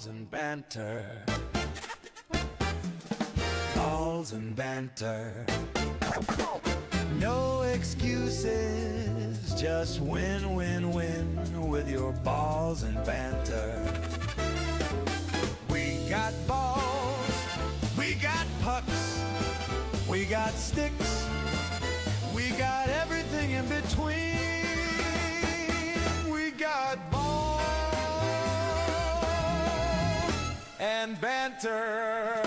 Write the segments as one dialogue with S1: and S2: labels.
S1: And banter, balls and banter. No excuses, just win, win, win with your balls and banter. We got balls, we got pucks, we got sticks, we got everything in between. We got balls and banter.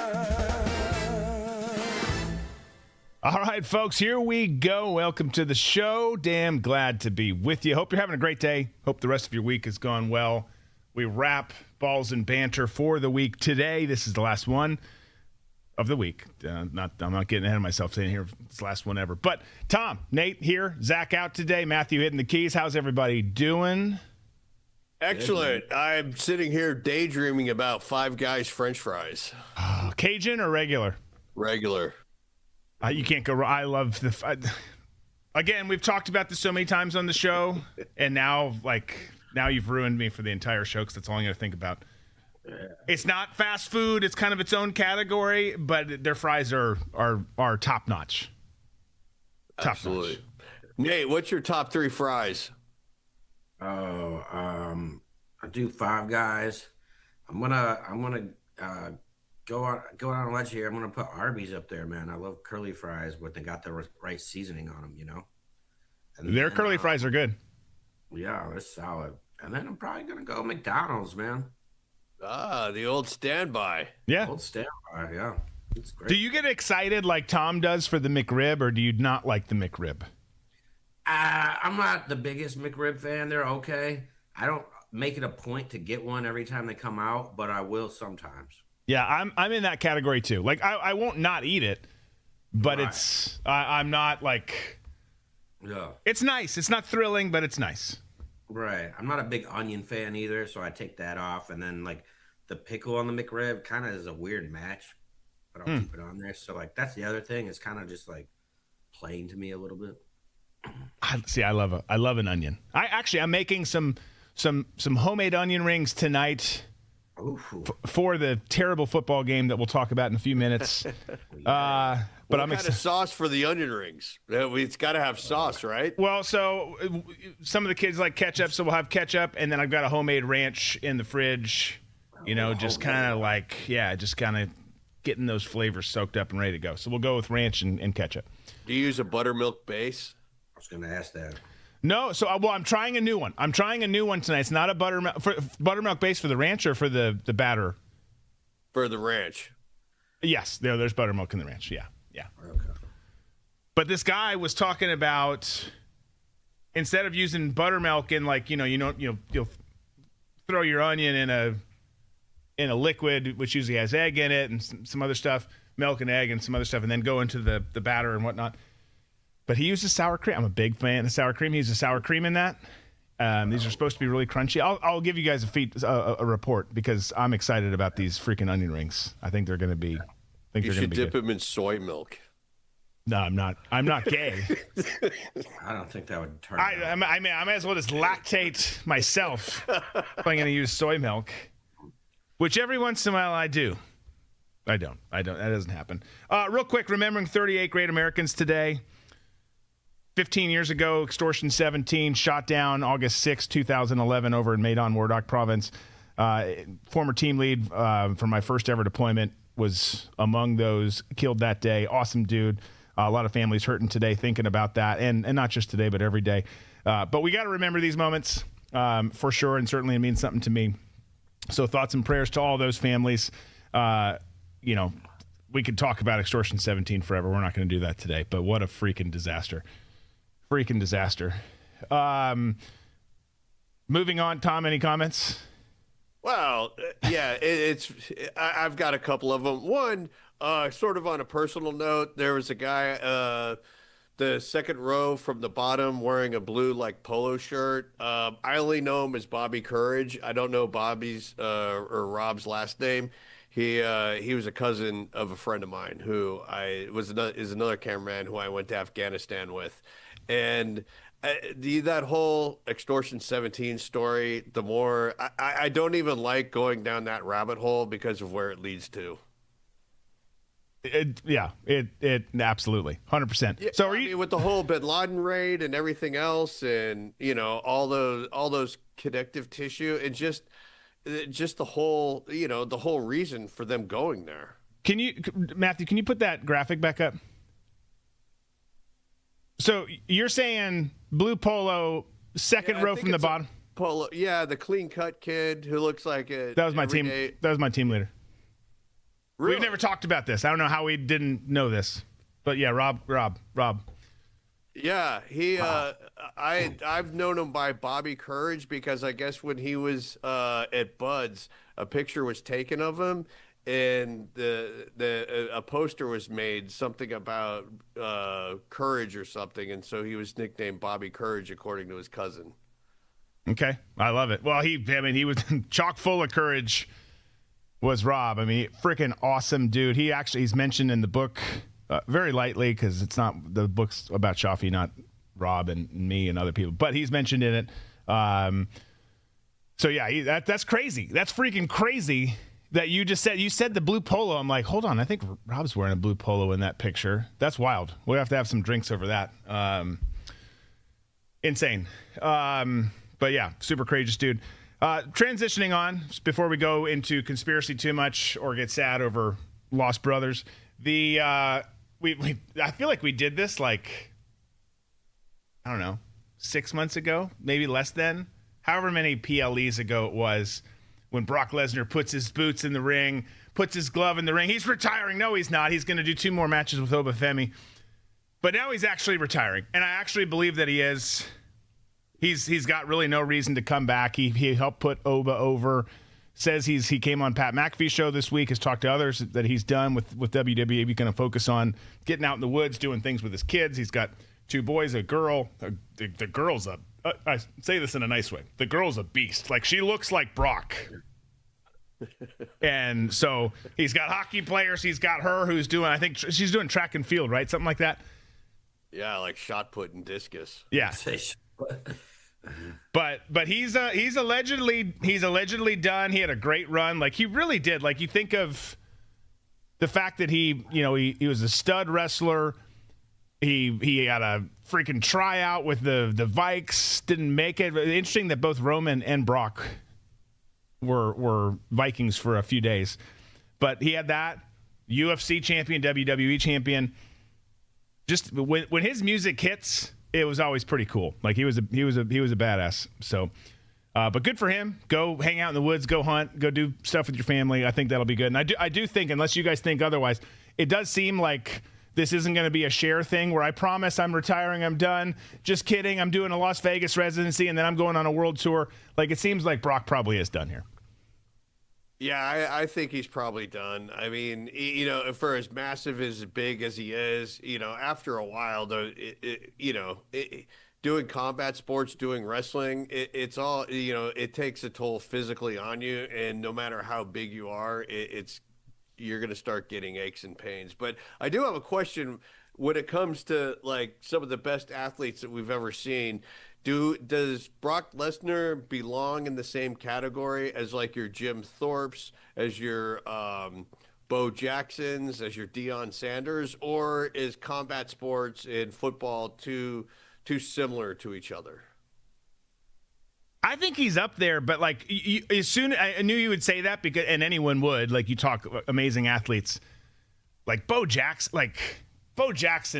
S2: All right, folks, here we go. Welcome to the show. Damn glad to be with you. Hope you're having a great day. Hope the rest of your week has gone well. We wrap balls and banter for the week today. This is the last one of the week. I'm not getting ahead of myself saying here it's the last one ever. But Tom, Nate here, Zach out today, Matthew hitting the keys. How's everybody doing?
S3: Excellent. I'm sitting here daydreaming about Five Guys French fries.
S2: Cajun or regular?
S3: Regular.
S2: You can't go wrong. I love again, we've talked about this so many times on the show, and now you've ruined me for the entire show because that's all I'm going to think about. Yeah. It's not fast food. It's kind of its own category, but their fries are top notch.
S3: Absolutely. Nate, what's your top three fries?
S4: I do Five Guys. I'm gonna go out on a ledge here. I'm gonna put Arby's up there, man. I love curly fries, but they got the right seasoning on them, you know. And
S2: their curly fries are good.
S4: Yeah, they're solid. And then I'm probably gonna go McDonald's, man.
S3: The old standby.
S2: Yeah,
S4: old standby. Yeah, it's great.
S2: Do you get excited like Tom does for the McRib, or do you not like the McRib?
S4: I'm not the biggest McRib fan. They're okay. I don't make it a point to get one every time they come out, but I will sometimes.
S2: Yeah, I'm in that category too. Like I won't not eat it, but right. It's I'm not like.
S4: Yeah.
S2: It's nice. It's not thrilling, but it's nice.
S4: Right. I'm not a big onion fan either, so I take that off, and then like the pickle on the McRib kind of is a weird match, but I'll keep it on there. So like that's the other thing. It's kind of just like plain to me a little bit.
S2: See, I love an onion. I'm making some homemade onion rings tonight for the terrible football game that we'll talk about in a few minutes. But
S3: what kind of sauce for the onion rings? It's got to have sauce, right?
S2: Well, so some of the kids like ketchup, so we'll have ketchup, and then I've got a homemade ranch in the fridge. You know, just kind of like just kind of getting those flavors soaked up and ready to go. So we'll go with ranch and ketchup.
S3: Do you use a buttermilk base?
S4: I was going to ask that.
S2: No, so I'm trying a new one. I'm trying a new one tonight. It's not a buttermilk base for the ranch or for the batter?
S3: For the ranch.
S2: Yes, there's buttermilk in the ranch. Yeah. Okay. But this guy was talking about instead of using buttermilk in you'll throw your onion in a liquid which usually has egg in it and some other stuff, milk and egg and some other stuff, and then go into the batter and whatnot. But he uses sour cream. I'm a big fan of sour cream. He uses sour cream in that. These are supposed to be really crunchy. I'll give you guys a report because I'm excited about these freaking onion rings. I think they're going to be.
S3: You should dip them in soy milk.
S2: No, I'm not. I'm not gay.
S4: I don't think that would turn.
S2: I mean, I might as well just lactate myself if I'm going to use soy milk, which every once in a while I do. I don't. That doesn't happen. Real quick, remembering 38 great Americans today. 15 years ago, Extortion 17 shot down August 6, 2011 over in Maidan, Moradok province. Former team lead for my first ever deployment was among those killed that day. Awesome dude. A lot of families hurting today thinking about that, and not just today, but every day. But we got to remember these moments for sure, and certainly it means something to me. So thoughts and prayers to all those families. We could talk about Extortion 17 forever. We're not going to do that today, but what a freaking disaster. Freaking disaster. Moving on, Tom, any comments?
S3: Well, yeah, I've got a couple of them. One, sort of on a personal note, there was a guy, the second row from the bottom, wearing a blue polo shirt. I only know him as Bobby Courage. I don't know Bobby's or Rob's last name. He was a cousin of a friend of mine who is another cameraman who I went to Afghanistan with, and. That whole Extortion 17 story, the more I don't even like going down that rabbit hole because of where it leads to.
S2: It absolutely 100%.
S3: Yeah, so with the whole Bin Laden raid and everything else, and all those connective tissue, and just the whole the whole reason for them going there.
S2: Matthew, can you put that graphic back up? So you're saying blue polo, second row from the bottom?
S3: Polo, yeah, the clean cut kid who looks like it.
S2: That was my team. That was my team leader.
S3: Really?
S2: We've never talked about this. I don't know how we didn't know this, but yeah, Rob.
S3: Yeah, he. Wow. I've known him by Bobby Courage because I guess when he was at Bud's, a picture was taken of him. And a poster was made, something about courage or something, and so he was nicknamed Bobby Courage according to his cousin.
S2: Okay, I love it. Well, he was chock full of courage. Was Rob? I mean, freaking awesome dude. He's mentioned in the book very lightly because it's not the book's about Shafi, not Rob and me and other people, but he's mentioned in it. So yeah, that's crazy. That's freaking crazy. That you said the blue polo. I'm like, hold on, I think Rob's wearing a blue polo in that picture. That's wild. We'll have to have some drinks over that. Insane. But yeah, super courageous dude. Transitioning on before we go into conspiracy too much or get sad over lost brothers. I feel like we did this I don't know, 6 months ago, maybe less than, however many PLEs ago it was. When Brock Lesnar puts his boots in the ring, puts his glove in the ring. He's retiring. No, he's not. He's going to do 2 more matches with Obafemi. But now he's actually retiring. And I actually believe that he is. He's got really no reason to come back. He helped put Oba over. Says he came on Pat McAfee's show this week, has talked to others that he's done with WWE. He's going to focus on getting out in the woods, doing things with his kids. He's got 2 boys, a girl. The girl's I say this in a nice way. The girl's a beast. She looks like Brock. And so he's got hockey players. He's got her who's doing, I think she's doing track and field, right? Something like that.
S3: Yeah, like shot put and discus.
S2: Yeah. But he's allegedly done. He had a great run. He really did. You think of the fact that he was a stud wrestler. He had a freaking tryout with the Vikes, didn't make it. Interesting that both Roman and Brock were Vikings for a few days. But he had that, UFC champion, WWE champion. Just when his music hits, it was always pretty cool. He was a badass. So but good for him. Go hang out in the woods, go hunt, go do stuff with your family. I think that'll be good. And I do think, unless you guys think otherwise, it does seem like this isn't going to be a share thing where I promise I'm retiring, I'm done. Just kidding. I'm doing a Las Vegas residency, and then I'm going on a world tour. It seems like Brock probably is done here.
S3: Yeah, I think he's probably done. I mean, for as massive, as big as he is, after a while, though, doing combat sports, doing wrestling, it's all, it takes a toll physically on you. And no matter how big you are, you're going to start getting aches and pains. But I do have a question when it comes to like some of the best athletes that we've ever seen. Does Brock Lesnar belong in the same category as like your Jim Thorpes, as your Bo Jacksons, as your Deion Sanders, or is combat sports and football too similar to each other?
S2: I think he's up there, but like I knew you would say that because, and anyone would, like you talk amazing athletes, like Bo Jackson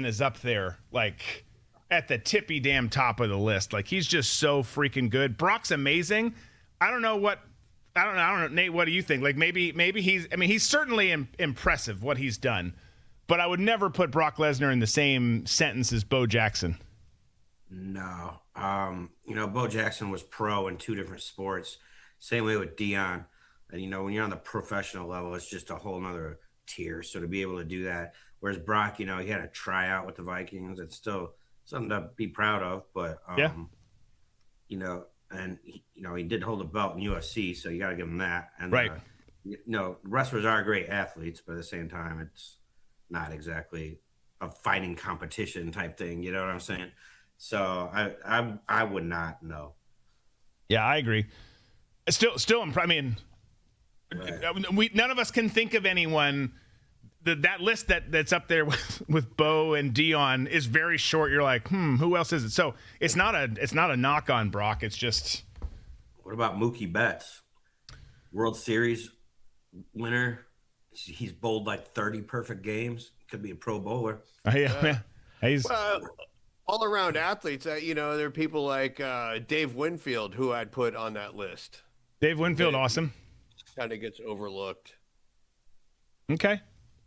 S2: is up there, like at the tippy damn top of the list. Like he's just so freaking good. Brock's amazing. I don't know, Nate, what do you think? Like maybe he's certainly impressive what he's done, but I would never put Brock Lesnar in the same sentence as Bo Jackson.
S4: No. Bo Jackson was pro in 2 different sports. Same way with Deion. And, when you're on the professional level, it's just a whole nother tier. So to be able to do that, whereas Brock, he had a tryout with the Vikings. It's still something to be proud of. But, and, he did hold a belt in UFC, so you got to give him that. And,
S2: right.
S4: Wrestlers are great athletes, but at the same time, it's not exactly a fighting competition type thing. You know what I'm saying? So I would not know. Yeah,
S2: I agree. I mean, right. None of us can think of anyone. That list that's up there with Bo and Deion is very short. You're like, who else is it? So it's not a knock on Brock. It's just.
S4: What about Mookie Betts? World Series winner. He's bowled like 30 perfect games. Could be a Pro Bowler.
S2: Yeah. He's.
S3: All-around athletes, there are people like Dave Winfield, who I'd put on that list.
S2: Dave Winfield, awesome.
S3: Kind of gets overlooked.
S2: Okay.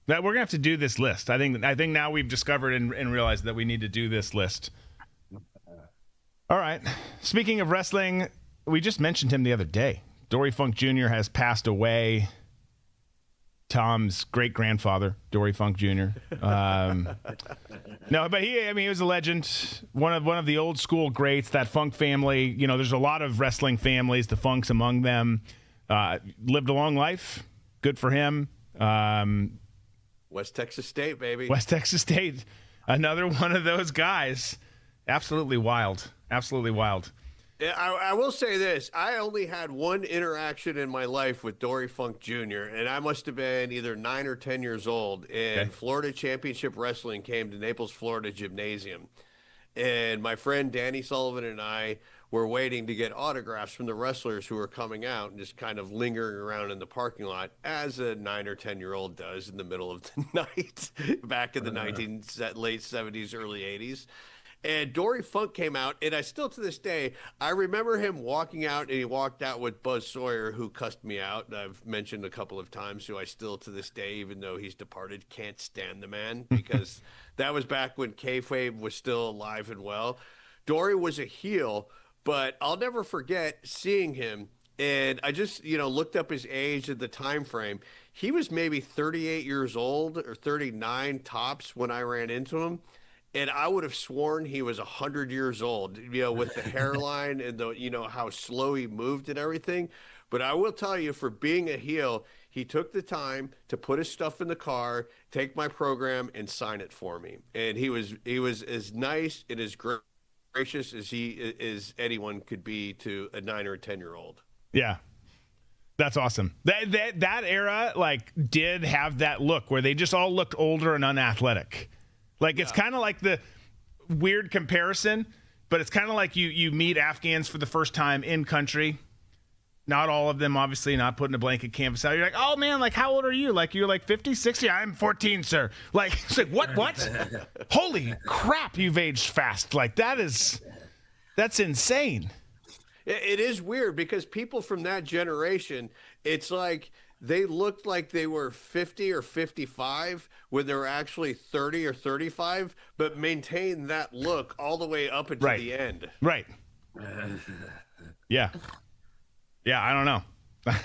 S2: We're going to have to do this list. I think now we've discovered and realized that we need to do this list. All right. Speaking of wrestling, we just mentioned him the other day. Dory Funk Jr. has passed away. Tom's great-grandfather, Dory Funk Jr. No, but he was a legend, one of the old school greats. That Funk family, there's a lot of wrestling families, the Funks among them. Lived a long life, good for him.
S3: West Texas State, baby.
S2: West Texas State, another one of those guys. Absolutely wild.
S3: Yeah, I will say this. I only had one interaction in my life with Dory Funk Jr., and I must have been either 9 or 10 years old, and Florida Championship Wrestling came to Naples, Florida Gymnasium. And my friend Danny Sullivan and I were waiting to get autographs from the wrestlers who were coming out and just kind of lingering around in the parking lot, as a 9 or 10-year-old does in the middle of the night back in the late 70s, early 80s. And Dory Funk came out, and I still, to this day, I remember him walking out, and he walked out with Buzz Sawyer, who cussed me out. And I've mentioned a couple of times, who I still, to this day, even though he's departed, can't stand the man, because that was back when kayfabe was still alive and well. Dory was a heel, but I'll never forget seeing him. And I just, looked up his age and the time frame. He was maybe 38 years old or 39 tops when I ran into him. And I would have sworn he was 100 years old, with the hairline and how slow he moved and everything. But I will tell you, for being a heel, he took the time to put his stuff in the car, take my program, and sign it for me. And he was as nice and as gracious as anyone could be to a 9 or a 10-year-old.
S2: Yeah. That's awesome. That era did have that look where they just all looked older and unathletic. It's kind of like the weird comparison, but it's kind of like you meet Afghans for the first time in country. Not all of them, obviously, not putting a blanket canvas out. You're like, oh, man, how old are you? You're 50, 60? I'm 14, sir. It's what? Holy crap, you've aged fast. That's insane.
S3: It is weird because people from that generation, it's like they looked like they were 50 or 55 when they were actually 30 or 35, but maintained that look all the way up until the end.
S2: Right. Yeah. Yeah, I don't know.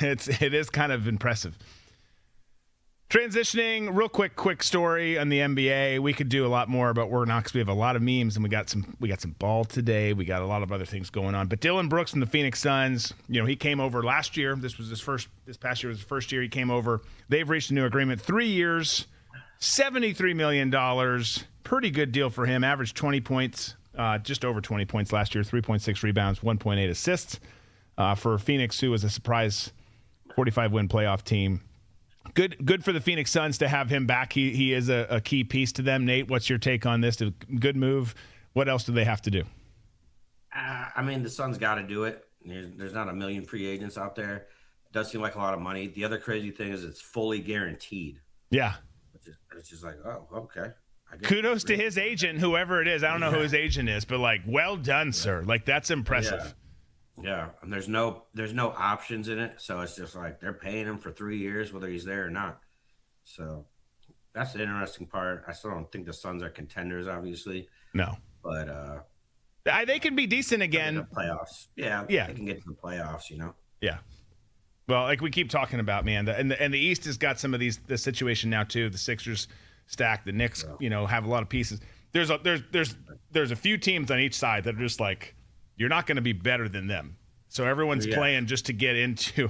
S2: It is kind of impressive. Transitioning, real quick story on the NBA. We could do a lot more, but we're not because we have a lot of memes and we got some ball today. We got a lot of other things going on. But Dillon Brooks from the Phoenix Suns, he came over last year. This past year was his first year he came over. They've reached a new agreement, 3 years, $73 million. Pretty good deal for him. Averaged 20 points, just over 20 points last year, 3.6 rebounds, 1.8 assists for Phoenix, who was a surprise 45-win playoff team. Good for the Phoenix Suns to have him back. He is a key piece to them. Nate, what's your take on this? Good move. What else do they have to do?
S4: The Suns got to do it. There's not a million free agents out there. It does seem like a lot of money. The other crazy thing is it's fully guaranteed.
S2: Yeah.
S4: It's just like, oh, okay.
S2: Kudos to his agent, whoever it is. I don't know who his agent is, but well done, sir. That's impressive.
S4: Yeah, and there's no options in it, so it's just like they're paying him for 3 years, whether he's there or not. So that's the interesting part. I still don't think the Suns are contenders, obviously.
S2: No,
S4: but
S2: they can be decent again.
S4: Playoffs, yeah, they can get to the playoffs,
S2: Yeah. Well, we keep talking about, man, and the East has got some of the situation now too. The Sixers stacked, the Knicks, have a lot of pieces. There's a few teams on each side that are just you're not going to be better than them. So everyone's playing just to get into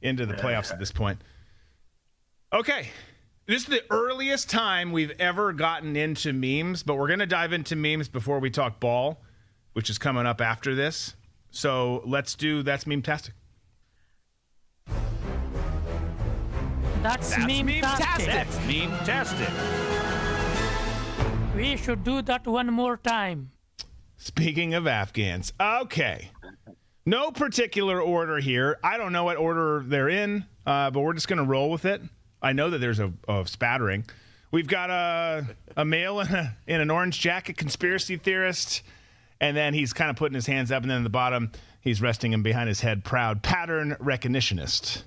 S2: the playoffs at this point. Okay. This is the earliest time we've ever gotten into memes, but we're going to dive into memes before we talk ball, which is coming up after this. So let's do That's Meme-tastic.
S5: That's meme-tastic.
S2: That's Meme-tastic.
S5: We should do that one more time.
S2: Speaking of Afghans. Okay. No particular order here. I don't know what order they're in, but we're just going to roll with it. I know that there's a spattering. We've got a male in an orange jacket, conspiracy theorist, and then he's kind of putting his hands up, and then at the bottom, he's resting him behind his head, proud pattern recognitionist.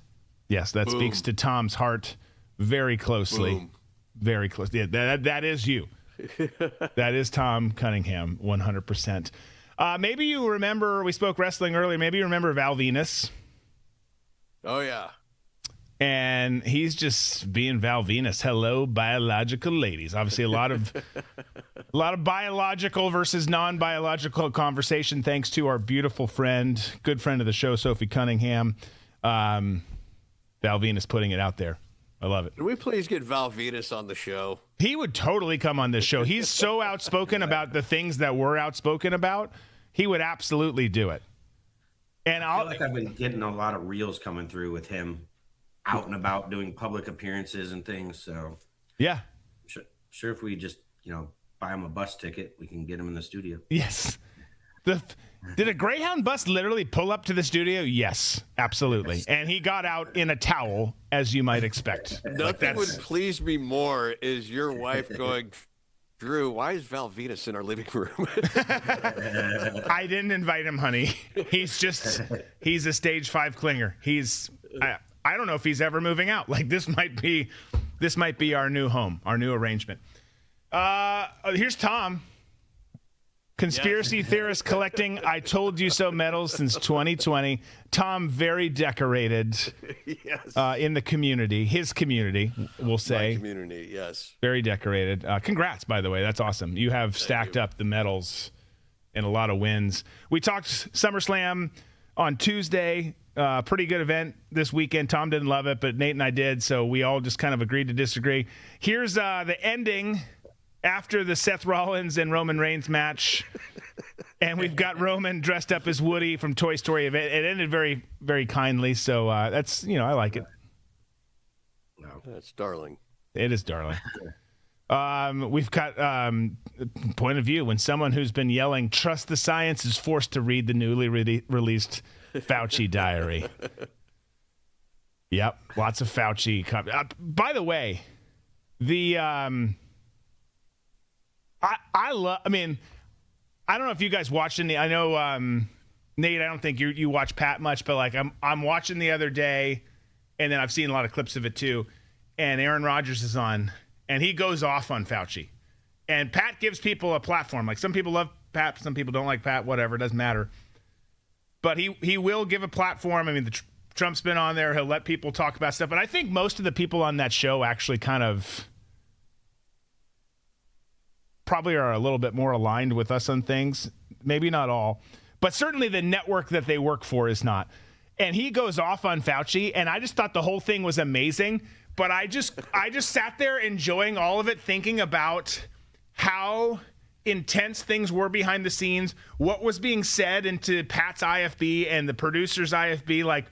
S2: Yes, that speaks to Tom's heart very closely.
S3: Boom.
S2: Very close. Yeah, that is you. That is Tom Cunningham, 100%. Maybe you remember, we spoke wrestling earlier, maybe you remember Val Venus.
S3: Oh, yeah.
S2: And he's just being Val Venus. Hello, biological ladies. Obviously, a lot of biological versus non-biological conversation, thanks to our beautiful friend, good friend of the show, Sophie Cunningham. Val Venus putting it out there. I love it.
S3: Can we please get Val Venus on the show?
S2: He would totally come on this show. He's so outspoken about the things that we're outspoken about. He would absolutely do it. And
S4: I feel like I've been getting a lot of reels coming through with him out and about doing public appearances and things. So
S2: yeah,
S4: sure if we just, buy him a bus ticket, we can get him in the studio.
S2: Yes. Did a Greyhound bus literally pull up to the studio? Yes, absolutely. And he got out in a towel, as you might expect.
S3: Nothing would please me more is your wife going, Drew, why is Val Venus in our living room?
S2: I didn't invite him, honey. He's a stage 5 clinger. I don't know if he's ever moving out. This might be our new home, our new arrangement. Here's Tom. Conspiracy theorist collecting I told you so medals since 2020. Tom, very decorated.
S3: Yes.
S2: In the community, his community, we'll say.
S3: My community, yes.
S2: Very decorated. Congrats, by the way. That's awesome. You have stacked up the medals and a lot of wins. We talked SummerSlam on Tuesday. Pretty good event this weekend. Tom didn't love it, but Nate and I did, so we all just kind of agreed to disagree. Here's the ending after the Seth Rollins and Roman Reigns match, and we've got Roman dressed up as Woody from Toy Story. It ended very, very kindly, so that's, I like it.
S3: No, that's darling.
S2: It is darling. We've got point of view when someone who's been yelling, trust the science, is forced to read the newly released Fauci diary. Yep, lots of Fauci. By the way, I don't know if you guys watched any. I know, Nate, I don't think you watch Pat much, but I'm watching the other day, and then I've seen a lot of clips of it too. And Aaron Rodgers is on, and he goes off on Fauci. And Pat gives people a platform. Some people love Pat, some people don't like Pat, whatever, it doesn't matter. But he will give a platform. The Trump's been on there. He'll let people talk about stuff. And I think most of the people on that show actually kind of probably are a little bit more aligned with us on things. Maybe not all, but certainly the network that they work for is not. And he goes off on Fauci, and I just thought the whole thing was amazing. But I just sat there enjoying all of it, thinking about how intense things were behind the scenes, what was being said into Pat's IFB and the producer's IFB, like,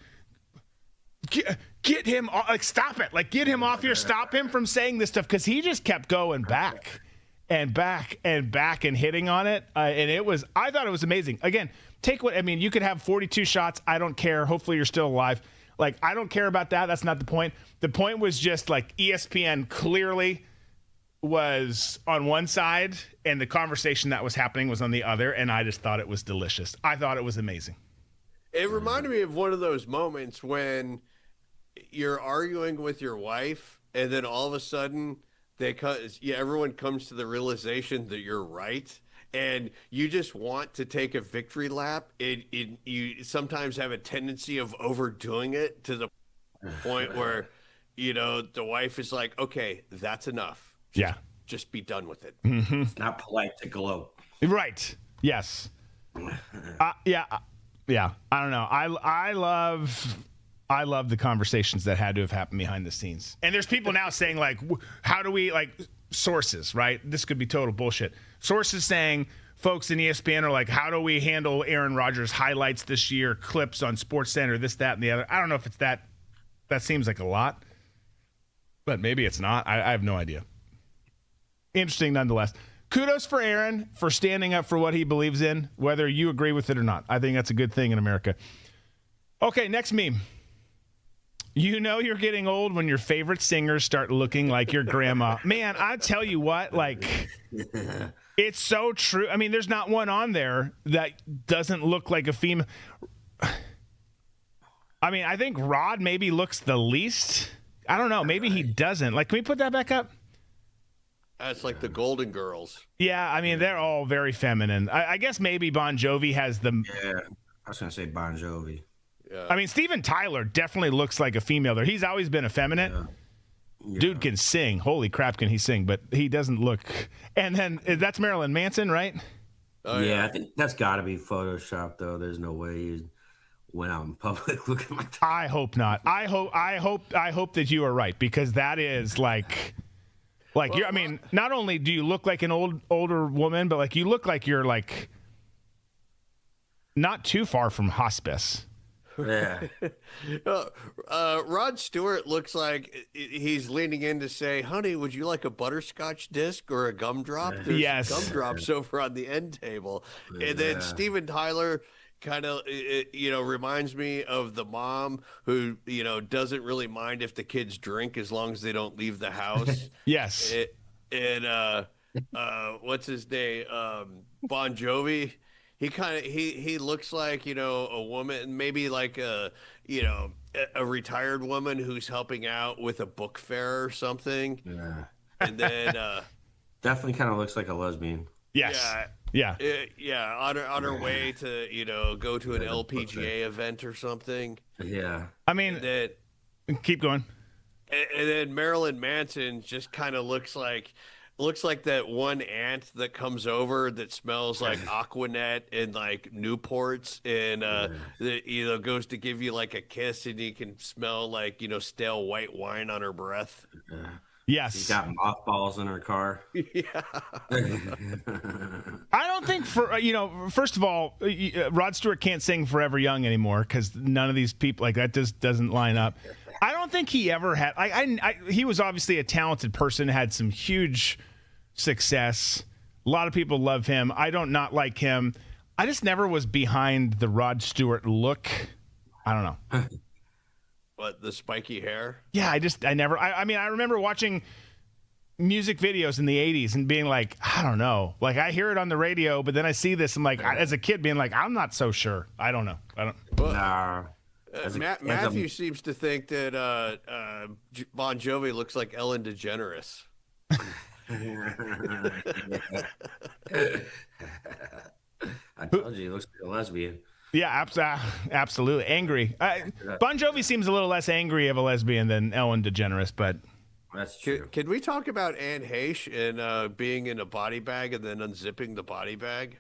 S2: get him off, like, stop it, like, get him off here, stop him from saying this stuff, because he just kept going back and back and back and hitting on it, and I thought it was amazing. Again, you could have 42 shots, I don't care, hopefully you're still alive. Like, I don't care about that, that's not the point. The point was just, like, ESPN clearly was on one side and the conversation that was happening was on the other, and I just thought it was delicious. I thought it was amazing. It
S3: reminded me of one of those moments when you're arguing with your wife and then all of a sudden everyone comes to the realization that you're right, and you just want to take a victory lap. You sometimes have a tendency of overdoing it to the point where, the wife is like, okay, that's enough. Just be done with it.
S2: Mm-hmm.
S4: It's not polite to gloat.
S2: Right. Yes. Yeah. I don't know. I love the conversations that had to have happened behind the scenes. And there's people now saying, like, how do we, like, sources, right? This could be total bullshit. Sources saying, folks in ESPN are like, how do we handle Aaron Rodgers highlights this year, clips on SportsCenter, this, that, and the other. I don't know if it's that seems like a lot, but maybe it's not. I have no idea. Interesting nonetheless. Kudos for Aaron for standing up for what he believes in, whether you agree with it or not. I think that's a good thing in America. Okay, next meme. You know you're getting old when your favorite singers start looking like your grandma. Man, I tell you what, like, it's so true. I mean, there's not one on there that doesn't look like a female. I mean, I think Rod maybe looks the least. I don't know. Maybe he doesn't. Like, can we put that back up?
S3: It's like the Golden Girls.
S2: Yeah, I mean, they're all very feminine. I guess maybe Bon Jovi has the...
S4: Yeah, I was going to say Bon Jovi.
S3: Yeah.
S2: I mean, Steven Tyler definitely looks like a female there. He's always been effeminate.
S4: Yeah.
S2: Dude can sing. Holy crap, can he sing? But he doesn't look... And then that's Marilyn Manson, right?
S3: Oh,
S4: yeah, I think that's got to be Photoshopped, though. There's no way he went out in public looking like that.
S2: I hope not. I hope that you are right, because that is like... Like, I mean, not only do you look like an older woman, but, like, you look like you're, like, not too far from hospice.
S4: Yeah.
S3: Rod Stewart looks like he's leaning in to say, honey, would you like a butterscotch disc or a gumdrop? There's
S2: yes.
S3: Gumdrops over on the end table. And then Steven Tyler kind of, reminds me of the mom who, doesn't really mind if the kids drink as long as they don't leave the house.
S2: Yes.
S3: What's his name? Bon Jovi. He looks like, a woman, maybe like a retired woman who's helping out with a book fair or something.
S4: Yeah.
S3: And then
S4: definitely kind of looks like a lesbian.
S2: Yes. Yeah.
S3: On her way to, go to an LPGA event or something.
S4: Yeah.
S2: I mean, keep going.
S3: And then Marilyn Manson just kind of looks like that one aunt that comes over that smells like Aquanet and like Newports and goes to give you like a kiss and you can smell like stale white wine on her breath.
S2: Yes.
S4: She's got mothballs in her car.
S3: Yeah.
S2: I don't think first of all, Rod Stewart can't sing Forever Young anymore because none of these people, like, that just doesn't line up. I don't think he ever had, he was obviously a talented person, had some huge success. A lot of people love him. I don't not like him. I just never was behind the Rod Stewart look. I don't know.
S3: What, the spiky hair?
S2: Yeah, I mean, I remember watching music videos in the 80s and being like, I don't know. Like, I hear it on the radio, but then I see this, I'm like, as a kid being like, I'm not so sure. I don't know.
S4: Nah.
S3: Matthew seems to think that Bon Jovi looks like Ellen DeGeneres.
S4: I told you he looks like a lesbian.
S2: Yeah, absolutely. Angry. Bon Jovi seems a little less angry of a lesbian than Ellen DeGeneres, but
S4: That's true.
S3: Can we talk about Anne Heche and being in a body bag and then unzipping the body bag?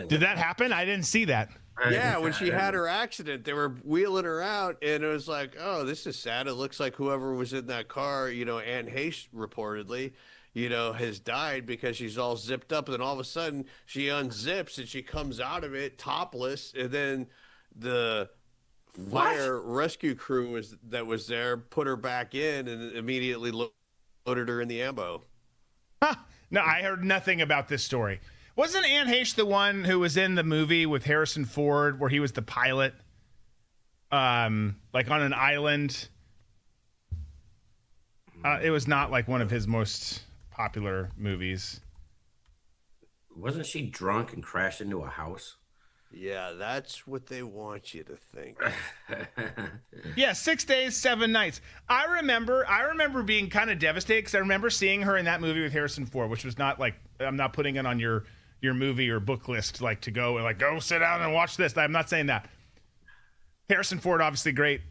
S2: did that happen? I didn't see that.
S3: Yeah, when she had her accident, they were wheeling her out, and it was like, oh, this is sad. It looks like whoever was in that car, Anne Heche reportedly, has died because she's all zipped up. And then all of a sudden, she unzips and she comes out of it topless, and then the fire rescue crew that was there put her back in and immediately loaded her in the ambo.
S2: Huh. No, I heard nothing about this story. Wasn't Anne Heche the one who was in the movie with Harrison Ford where he was the pilot? Like on an island? It was not like one of his most popular movies.
S4: Wasn't she drunk and crashed into a house?
S3: Yeah, that's what they want you to think.
S2: Yeah, 6 days, 7 nights. I remember being kind of devastated because I remember seeing her in that movie with Harrison Ford, which was not like, I'm not putting it on your movie or book list, like to go and like, go sit down and watch this. I'm not saying that. Harrison Ford, obviously great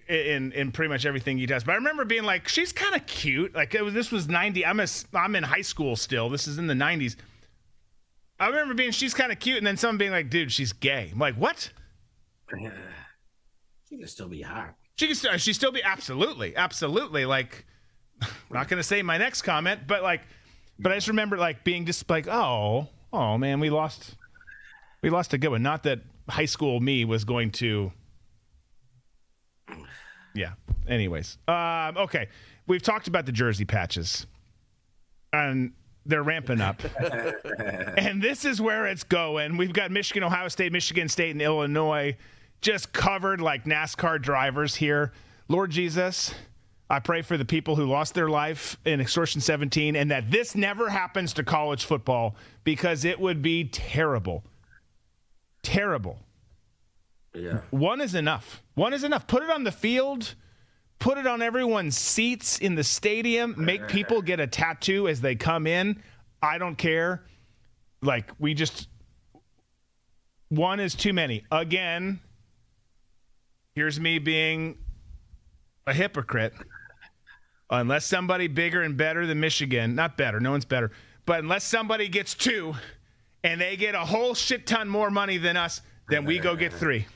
S2: in pretty much everything he does. But I remember being like, she's kind of cute. Like this was 90. I'm in high school still. This is in the 90s. I remember being, she's kind of cute. And then someone being like, dude, she's gay. I'm like, what?
S4: She can still be hot.
S2: She still be absolutely. Like, I'm not going to say my next comment, but I just remember like being just like, oh man, we lost a good one. Not that high school me was going to. Yeah. Anyways, okay. We've talked about the jersey patches, and they're ramping up. And this is where it's going. We've got Michigan, Ohio State, Michigan State, and Illinois just covered like NASCAR drivers here. Lord Jesus, I pray for the people who lost their life in Extortion 17 and that this never happens to college football because it would be terrible. Terrible.
S4: Yeah.
S2: One is enough. Put it on the field. Put it on everyone's seats in the stadium. Make people get a tattoo as they come in. I don't care. Like, one is too many. Again, here's me being a hypocrite. Unless somebody bigger and better than Michigan, not better, no one's better, but unless somebody gets 2 and they get a whole shit ton more money than us, then we go get 3.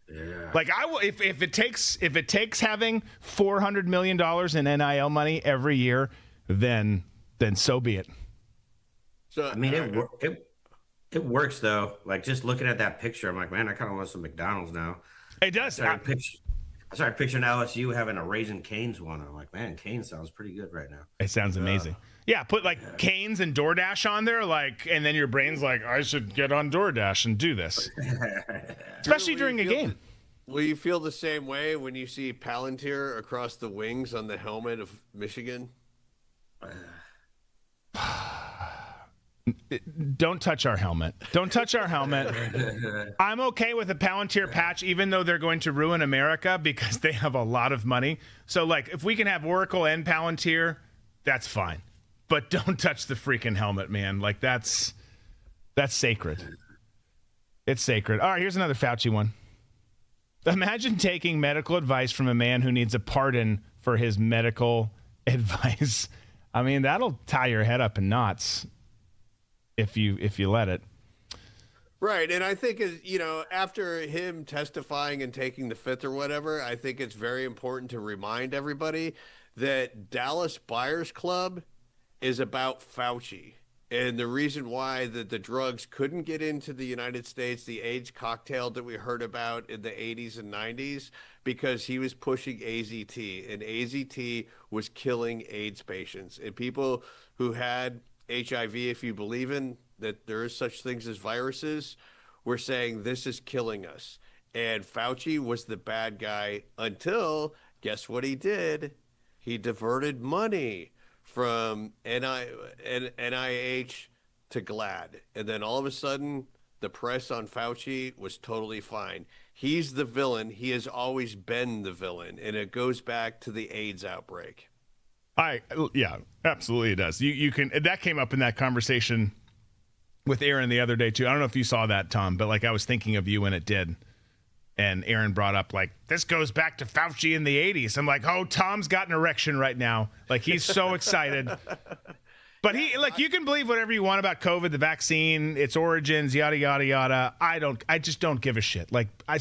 S4: Yeah.
S2: Like if it takes having $400 million in NIL money every year, then so be it.
S3: So
S4: I mean, it works though. Like just looking at that picture, I'm like, man, I kind of want some McDonald's now.
S2: It does.
S4: I started picturing LSU having a Raising Cane's one. I'm like, man, Cane sounds pretty good right now.
S2: It sounds amazing. Yeah, put like Canes and DoorDash on there, and then your brain's like, I should get on DoorDash and do this, especially during a game.
S3: Will you feel the same way when you see Palantir across the wings on the helmet of Michigan?
S2: Don't touch our helmet. Don't touch our helmet. I'm okay with a Palantir patch, even though they're going to ruin America because they have a lot of money. So, like, if we can have Oracle and Palantir, that's fine. But don't touch the freaking helmet, man. Like, that's sacred. It's sacred. All right, here's another Fauci one. Imagine taking medical advice from a man who needs a pardon for his medical advice. I mean, that'll tie your head up in knots. If you let it.
S3: Right. And I think, after him testifying and taking the fifth or whatever, I think it's very important to remind everybody that Dallas Buyers Club is about Fauci. And the reason why the drugs couldn't get into the United States, the AIDS cocktail that we heard about in the 80s and 90s, because he was pushing AZT. And AZT was killing AIDS patients. And people who had HIV, if you believe in that there is such things as viruses, we're saying this is killing us. And Fauci was the bad guy until, guess what he did? He diverted money from NIH to GLAAD. And then all of a sudden, the press on Fauci was totally fine. He's the villain. He has always been the villain. And it goes back to the AIDS outbreak.
S2: Yeah, absolutely it does. You can, that came up in that conversation with Aaron the other day too. I don't know if you saw that, Tom, but like I was thinking of you when it did. And Aaron brought up, like, this goes back to Fauci in the 80s. I'm like, oh, Tom's got an erection right now. Like, he's so excited. But you can believe whatever you want about COVID, the vaccine, its origins, yada, yada, yada. I just don't give a shit. Like, I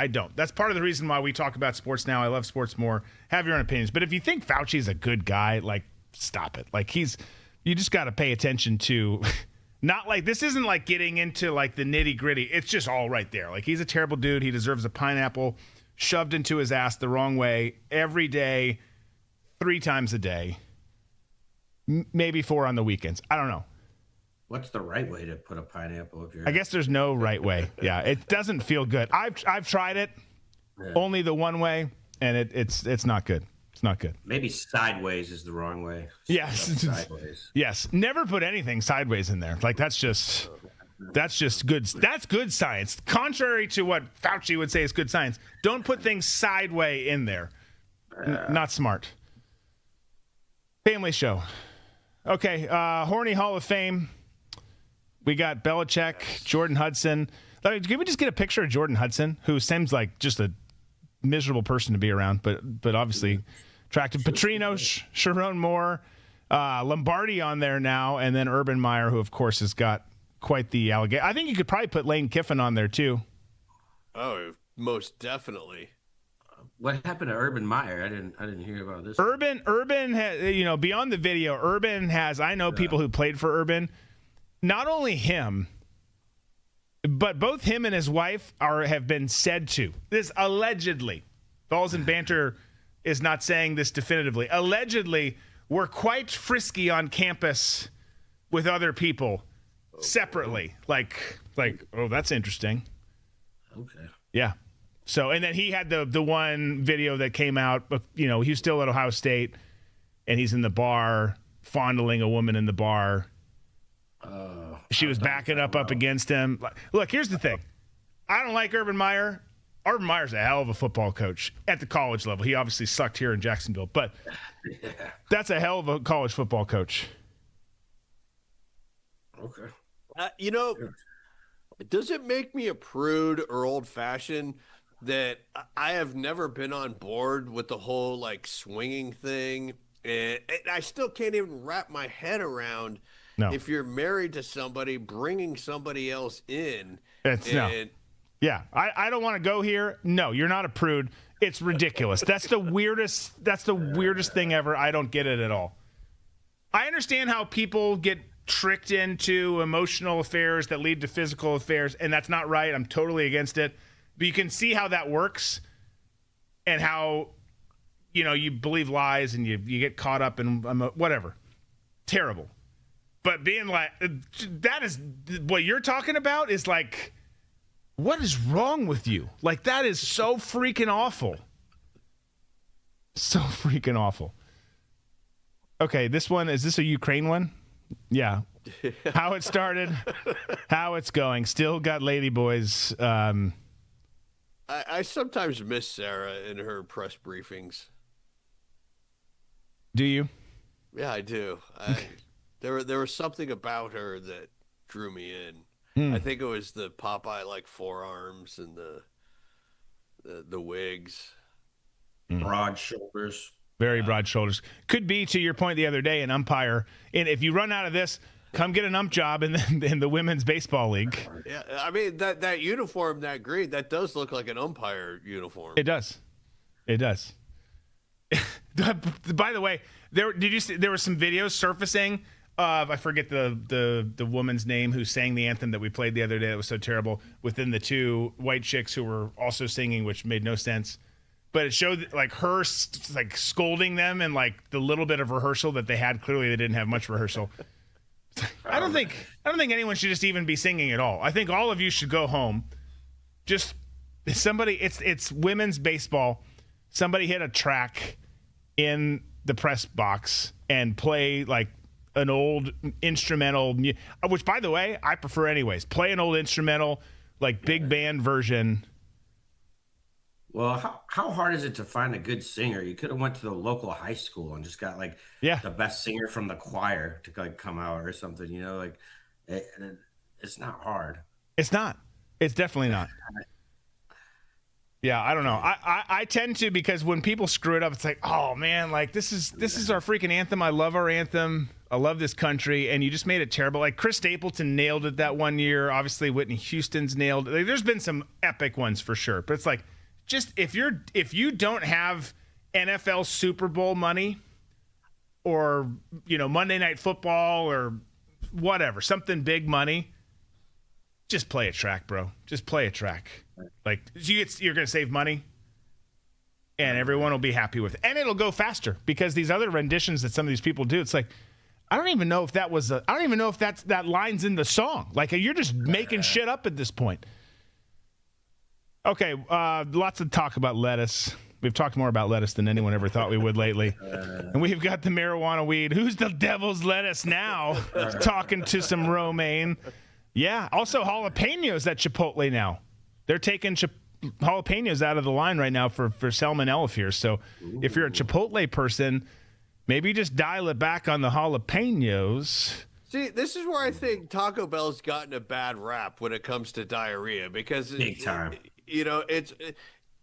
S2: don't. That's part of the reason why we talk about sports now. I love sports more. Have your own opinions. But if you think Fauci's a good guy, like, stop it. Like, you just got to pay attention to... Not like, this isn't like getting into like the nitty gritty. It's just all right there. Like, he's a terrible dude. He deserves a pineapple shoved into his ass the wrong way every day, 3 times a day, maybe 4 on the weekends. I don't know.
S4: What's the right way to put a pineapple up your
S2: I guess there's no right way. Yeah, it doesn't feel good. I've tried it only the one way, and it's not good. It's not good.
S4: Maybe sideways is the wrong way.
S2: Yes.
S4: Sideways.
S2: Yes. Never put anything sideways in there. Like, that's just good. That's good science. Contrary to what Fauci would say is good science. Don't put things sideways in there. Not smart. Family show. Okay. Horny Hall of Fame. We got Belichick, Jordan Hudson. Can we just get a picture of Jordan Hudson, who seems like just a miserable person to be around, but obviously attractive. Petrino, Sharon Moore, Lombardi on there now, and then Urban Meyer, who of course has got quite the allegation. I think you could probably put Lane Kiffin on there too.
S3: Oh, most definitely.
S4: What happened to Urban Meyer? I didn't hear about this.
S2: Urban has, beyond the video, Urban has. I know people who played for Urban. Not only him, but both him and his wife have been said to. This allegedly, Balls and Banter is not saying this definitively. Allegedly, were quite frisky on campus with other people separately. Like, oh, that's interesting.
S4: Okay.
S2: Yeah. So, and then he had the one video that came out. He was still at Ohio State, and he's in the bar fondling a woman in the bar. She was backing up against him. Look, here's the thing. I don't like Urban Meyer. Urban Meyer's a hell of a football coach at the college level. He obviously sucked here in Jacksonville, but that's a hell of a college football coach.
S4: Okay.
S3: Does it make me a prude or old-fashioned that I have never been on board with the whole, like, swinging thing? And I still can't even wrap my head around if you're married to somebody, bringing somebody else in.
S2: Yeah, I don't want to go here. No, you're not a prude. It's ridiculous. That's the weirdest thing ever. I don't get it at all. I understand how people get tricked into emotional affairs that lead to physical affairs, and that's not right. I'm totally against it. But you can see how that works and how, you believe lies and you get caught up in whatever. Terrible. But being like, that is what you're talking about is like, what is wrong with you? Like, that is so freaking awful. So freaking awful. Okay, is this a Ukraine one? Yeah. How it started, how it's going. Still got ladyboys.
S3: I sometimes miss Sarah in her press briefings.
S2: Do you?
S3: Yeah, I do. There was something about her that drew me in. I think it was the Popeye forearms and the wigs.
S4: Broad shoulders.
S2: Very broad shoulders. Could be, to your point the other day, an umpire. And if you run out of this, come get an ump job in the women's baseball league.
S3: Yeah, I mean that uniform, that green, that does look like an umpire uniform.
S2: It does. By the way, did you see there were some videos surfacing of, I forget the woman's name who sang the anthem that we played the other day that was so terrible, within the 2 white chicks who were also singing, which made no sense. But it showed her scolding them and the little bit of rehearsal that they had. Clearly they didn't have much rehearsal. I don't think anyone should just even be singing at all. I think all of you should go home. Just somebody, it's women's baseball. Somebody hit a track in the press box and play an old instrumental, which, by the way, I prefer anyways. Play an old instrumental, big band version.
S4: Well, how hard is it to find a good singer? You could have went to the local high school and just got the best singer from the choir to come out or something. it's not hard.
S2: It's not. It's definitely not. Yeah, I don't know. I tend to, because when people screw it up, it's like, oh man, like this is our freaking anthem. I love our anthem. I love this country, and you just made it terrible. Like Chris Stapleton nailed it that one year. Obviously, Whitney Houston's nailed it. Like, there's been some epic ones for sure, but it's like, just if you don't have NFL Super Bowl money, or Monday Night Football or whatever, something big money, just play a track, bro. Just play a track. Like, you're going to save money, and everyone will be happy with it. And it'll go faster, because these other renditions that some of these people do, it's like, I don't even know if that line's in the song. Like, you're just making shit up at this point. Okay, lots of talk about lettuce. We've talked more about lettuce than anyone ever thought we would lately. And we've got the marijuana weed. Who's the devil's lettuce now? Talking to some romaine. Yeah, also jalapenos at Chipotle now. They're taking jalapenos out of the line right now for salmonella fears. So if you're a Chipotle person, maybe just dial it back on the jalapenos.
S3: See, this is where I think Taco Bell's gotten a bad rap when it comes to diarrhea, because
S4: Big time.
S3: It's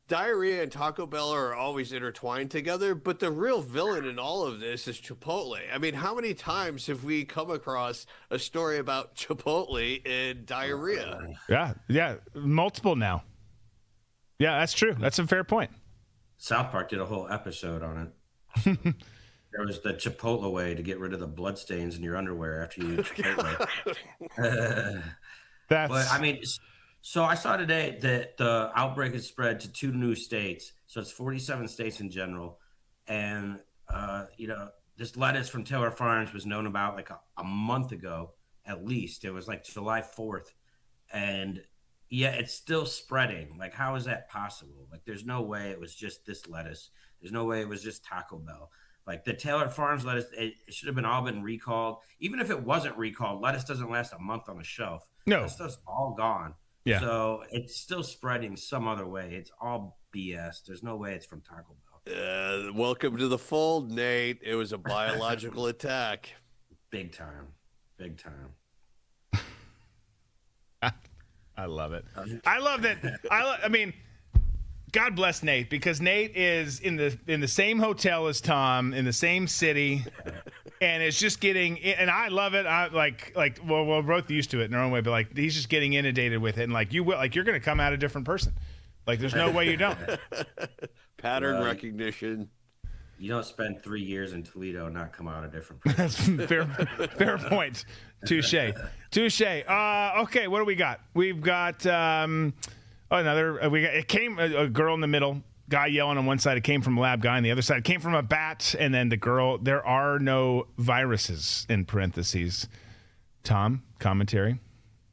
S3: diarrhea and Taco Bell are always intertwined together, but the real villain in all of this is Chipotle. I mean, how many times have we come across a story about Chipotle and diarrhea?
S2: Yeah, multiple now. Yeah, that's true. That's a fair point.
S4: South Park did a whole episode on it. There was the Chipotle way to get rid of the bloodstains in your underwear after you eat Chipotle. But I mean, so I saw today that the outbreak has spread to 2 new states. So it's 47 states in general. And, this lettuce from Taylor Farms was known about like a month ago, at least. It was like July 4th. And yeah, it's still spreading. Like, how is that possible? Like, there's no way it was just this lettuce. There's no way it was just Taco Bell. Like, the Taylor Farms lettuce, it should have all been recalled. Even if it wasn't recalled, lettuce doesn't last a month on the shelf.
S2: No.
S4: That stuff's all gone.
S2: Yeah.
S4: So it's still spreading some other way. It's all BS. There's no way it's from Taco Bell.
S3: Welcome to the fold, Nate. It was a biological attack.
S4: Big time. Big time.
S2: I love it. I love that. I mean, God bless Nate, because Nate is in the same hotel as Tom, in the same city, and it's just getting. And I love it. I well, we're both used to it in our own way, but like, he's just getting inundated with it, and like, you're going to come out a different person. Like, there's no way you don't.
S3: Pattern recognition.
S4: You don't spend 3 years in Toledo and not come out a different person.
S2: That's fair point. Touche. Okay, what do we got? We've got another. A girl in the middle, guy yelling on one side. It came from a lab guy on the other side. It came from a bat, and then the girl. There are no viruses in parentheses. Tom, commentary.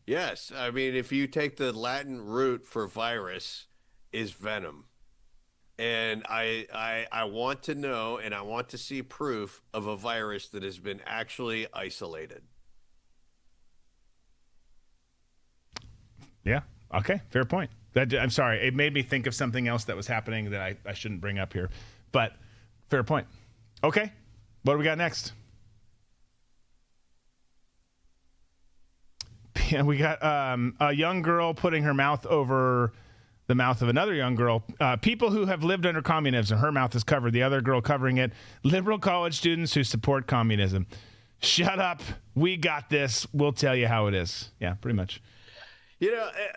S3: Yes, I mean, if you take the Latin root for virus, is venom. And I want to know, and I want to see proof of a virus that has been actually isolated.
S2: Yeah. Okay. Fair point. I'm sorry. It made me think of something else that was happening that I shouldn't bring up here, but fair point. Okay. What do we got next? Yeah, we got a young girl putting her mouth over the mouth of another young girl. People who have lived under communism. Her mouth is covered. The other girl covering it. Liberal college students who support communism. Shut up. We got this. We'll tell you how it is. Yeah, pretty much.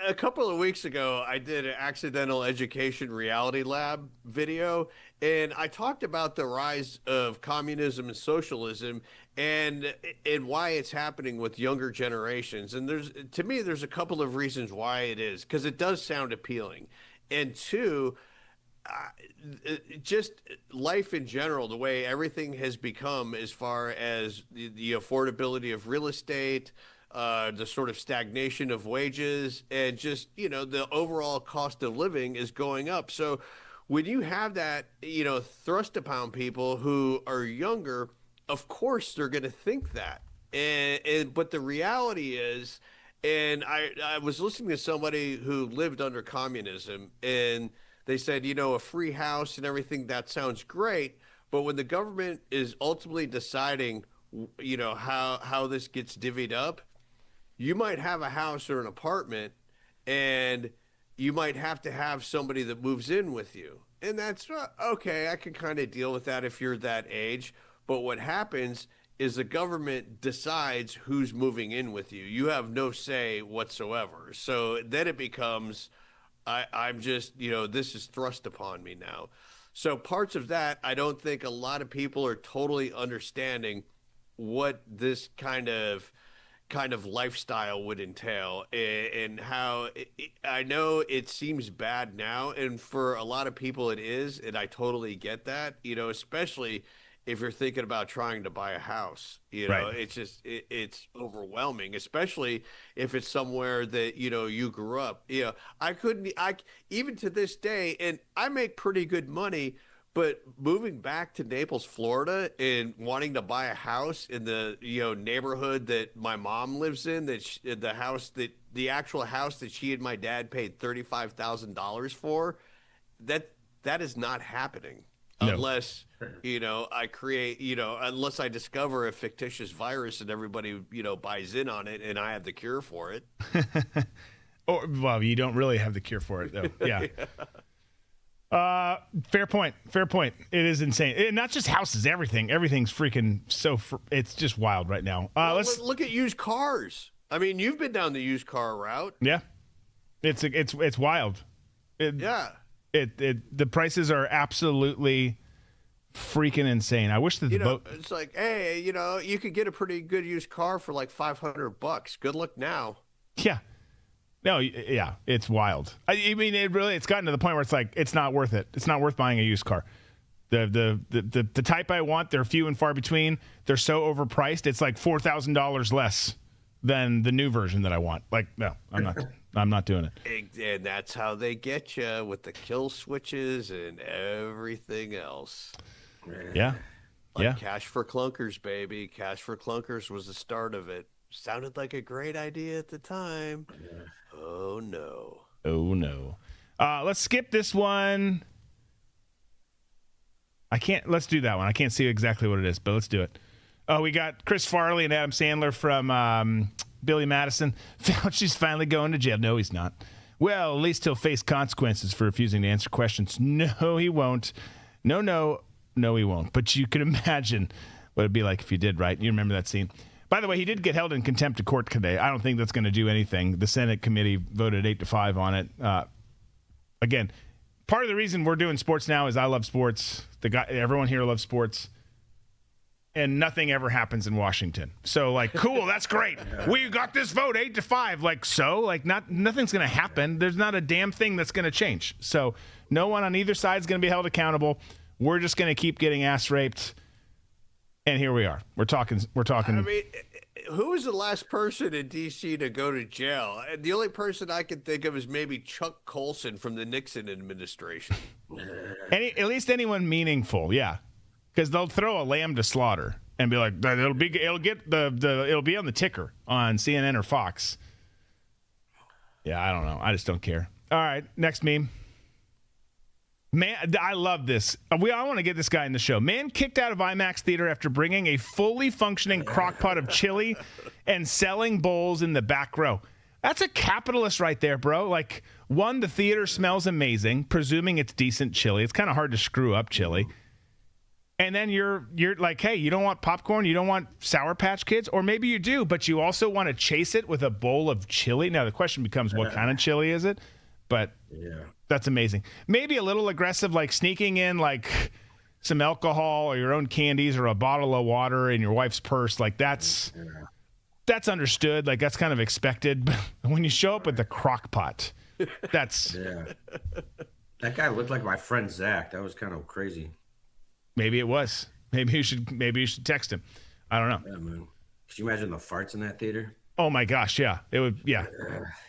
S3: A couple of weeks ago, I did an accidental education reality lab video, and I talked about the rise of communism and socialism and why it's happening with younger generations. And to me, there's a couple of reasons why it is, because it does sound appealing. And two, just life in general, the way everything has become as far as the affordability of real estate, the sort of stagnation of wages, and just, the overall cost of living is going up. So when you have that, thrust upon people who are younger, of course they're going to think that. But the reality is, and I was listening to somebody who lived under communism, and they said, a free house and everything, that sounds great. But when the government is ultimately deciding, how this gets divvied up, you might have a house or an apartment, and you might have to have somebody that moves in with you. And that's okay. I can kind of deal with that if you're that age. But what happens is the government decides who's moving in with you. You have no say whatsoever. So then it becomes, I'm just, this is thrust upon me now. So parts of that, I don't think a lot of people are totally understanding what this kind of lifestyle would entail, and how I know it seems bad now, and for a lot of people it is, and I totally get that, especially if you're thinking about trying to buy a house.
S2: Right.
S3: It's just it's overwhelming, especially if it's somewhere that you grew up. I even to this day, and I make pretty good money, but moving back to Naples, Florida, and wanting to buy a house in the neighborhood that my mom lives in, the actual house that she and my dad paid $35,000 for, that is not happening.
S2: No.
S3: Unless I create, unless I discover a fictitious virus and everybody buys in on it, and I have the cure for it.
S2: Or well, you don't really have the cure for it though. Yeah. Fair point. It is insane. Not just houses, everything. Everything's freaking it's just wild right now. Let's
S3: look at used cars. I mean, you've been down the used car route.
S2: Yeah. It's wild.
S3: Yeah.
S2: The prices are absolutely freaking insane. I wish that the boat.
S3: It's like, hey, you could get a pretty good used car for like $500. Good luck now.
S2: Yeah. No, yeah, it's wild. I mean, it's gotten to the point where it's like it's not worth it. It's not worth buying a used car. The type I want, they're few and far between. They're so overpriced. It's like $4,000 less than the new version that I want. Like, no, I'm not. I'm not doing it.
S3: And that's how they get you with the kill switches and everything else.
S2: Yeah.
S3: Like Cash for Clunkers, baby. Cash for Clunkers was the start of it. Sounded like a great idea at the time. Oh, no.
S2: Oh, no. Let's skip this one. Let's do that one. I can't see exactly what it is, but let's do it. Oh, we got Chris Farley and Adam Sandler from Billy Madison. Fauci's finally going to jail. No, he's not. Well, at least he'll face consequences for refusing to answer questions. No, he won't. No, he won't. But you can imagine what it'd be like if he did, right? You remember that scene. By the way, he did get held in contempt of court today. I don't think that's going to do anything. The Senate committee voted 8-5 on it. Again, part of the reason we're doing sports now is I love sports. Everyone here loves sports. And nothing ever happens in Washington. So, like, cool, that's great. We got this vote 8-5. Like, nothing's going to happen. There's not a damn thing that's going to change. So, no one on either side is going to be held accountable. We're just going to keep getting ass raped. And here we are. We're talking.
S3: I mean, who was the last person in D.C. to go to jail? The only person I can think of is maybe Chuck Colson from the Nixon administration.
S2: At least anyone meaningful, yeah. Because they'll throw a lamb to slaughter and be like, it'll be on the ticker on CNN or Fox. Yeah, I don't know. I just don't care. All right, next meme. Man, I love this. I want to get this guy in the show. Man kicked out of IMAX theater after bringing a fully functioning crock pot of chili and selling bowls in the back row. That's a capitalist right there, bro. Like, one, the theater smells amazing, presuming it's decent chili. It's kind of hard to screw up chili. And then you're like, hey, you don't want popcorn? You don't want Sour Patch Kids? Or maybe you do, but you also want to chase it with a bowl of chili. Now, the question becomes, what kind of chili is it? But that's amazing. Maybe a little aggressive, like sneaking in like some alcohol or your own candies or a bottle of water in your wife's purse. Like that's understood. Like that's kind of expected. But when you show up with the crock pot, that's...
S4: Yeah. That guy looked like my friend Zach. That was kind of crazy.
S2: Maybe it was. Maybe you should text him. I don't know.
S4: Yeah, man. Could you imagine the farts in that theater?
S2: Oh my gosh, yeah. It would, yeah.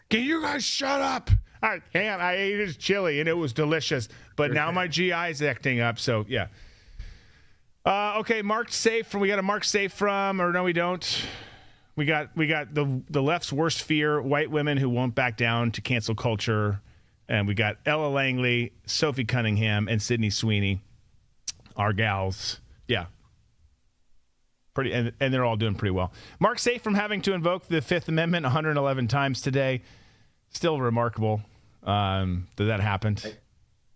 S2: Can you guys shut up? All right, hang on. I ate his chili and it was delicious, but now my GI is acting up. So yeah. Okay, marked safe. We got a marked safe from, or no, we don't. We got the left's worst fear: white women who won't back down to cancel culture, and we got Ella Langley, Sophie Cunningham, and Sydney Sweeney. Our gals. Yeah. and they're all doing pretty well. Mark safe from having to invoke the Fifth Amendment 111 times today. Still remarkable that happened.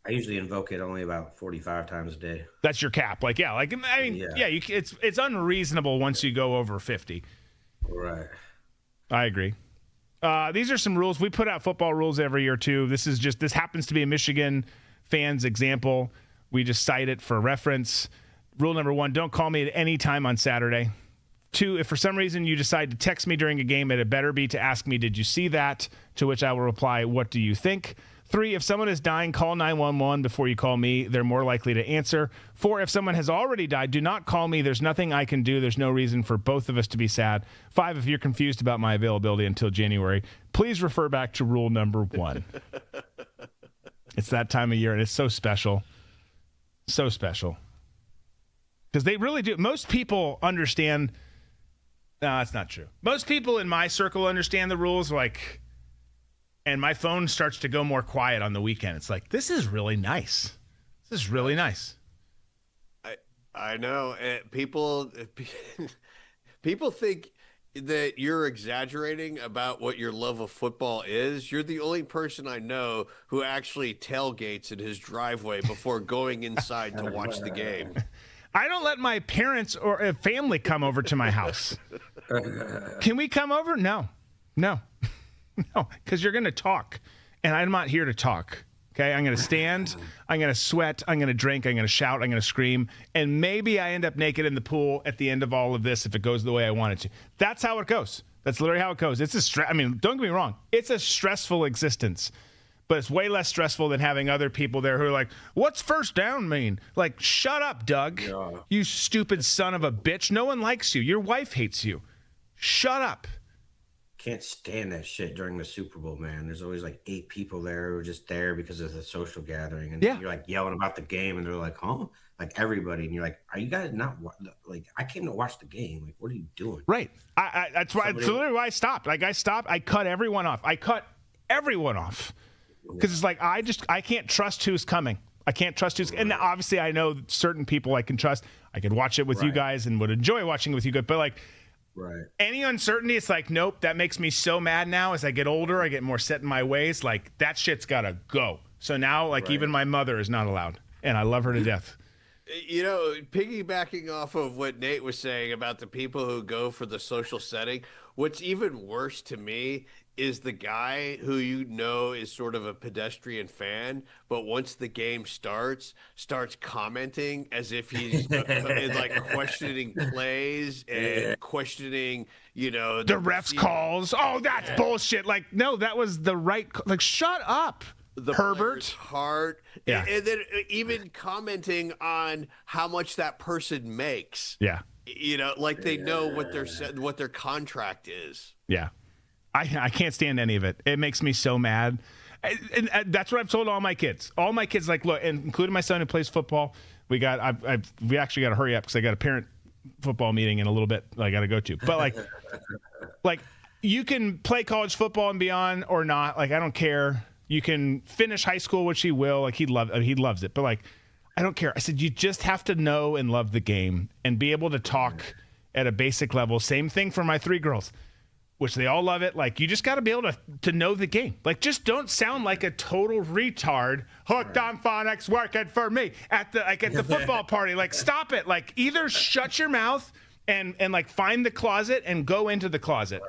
S4: I usually invoke it only about 45 times a day.
S2: That's your cap. It's unreasonable once you go over 50.
S4: Right.
S2: I agree. These are some rules. We put out football rules every year too. This happens to be a Michigan fans example. We just cite it for reference. Rule number 1, don't call me at any time on Saturday. 2, if for some reason you decide to text me during a game, it better be to ask me, did you see that? To which I will reply, what do you think? 3, if someone is dying, call 911 before you call me. They're more likely to answer. 4, if someone has already died, do not call me. There's nothing I can do. There's no reason for both of us to be sad. 5, if you're confused about my availability until January, please refer back to rule number 1. It's that time of year, and it's so special. So special. Because they really do. Most people understand. No, that's not true. Most people in my circle understand the rules, and my phone starts to go more quiet on the weekend. It's like, this is really nice. This is really nice.
S3: I know. People think that you're exaggerating about what your love of football is. You're the only person I know who actually tailgates in his driveway before going inside to watch the game.
S2: I don't let my parents or family come over to my house. Can we come over? No, because you're going to talk, and I'm not here to talk. Okay, I'm going to stand, I'm going to sweat, I'm going to drink, I'm going to shout, I'm going to scream, and maybe I end up naked in the pool at the end of all of this if it goes the way I want it to. That's how it goes. That's literally how it goes. It's don't get me wrong. It's a stressful existence, but it's way less stressful than having other people there who are like, what's first down mean? Like, shut up, Doug. Yeah. You stupid son of a bitch. No one likes you. Your wife hates you. Shut up.
S4: Can't stand that shit during the Super Bowl, man. There's always 8 people there who are just there because of the social gathering. And you're yelling about the game, and they're like, huh? Everybody. And you're like, are you guys not I came to watch the game. What are you doing? Right.
S2: That's literally why I stopped. I cut everyone off. Because it's I can't trust who's coming. I can't trust who's, and obviously I know certain people I can trust. I could watch it with you guys and would enjoy watching it with you guys. But any uncertainty, it's nope, that makes me so mad now. As I get older, I get more set in my ways. That shit's got to go. So now, even my mother is not allowed, and I love her to death.
S3: You know, piggybacking off of what Nate was saying about the people who go for the social setting, what's even worse to me is the guy who is sort of a pedestrian fan, but once the game starts commenting as if he's questioning plays and questioning, the
S2: refs calls. Oh, that's bullshit. No, that was the right. Shut up.
S3: The Herbert heart, and then even commenting on how much that person makes.
S2: Yeah,
S3: they know what their contract is.
S2: Yeah, I can't stand any of it. It makes me so mad. And that's what I've told all my kids. All my kids, look, and including my son who plays football. We actually got to hurry up because I got a parent football meeting in a little bit. I got to go to, but you can play college football and beyond or not. I don't care. You can finish high school, which he will. He loves it. But I don't care. I said, you just have to know and love the game and be able to talk at a basic level. Same thing for my 3 girls, which they all love it. You just got to be able to know the game. Just don't sound like a total retard. Hooked on phonics, working for me at the football party. Stop it. Either shut your mouth and find the closet and go into the closet.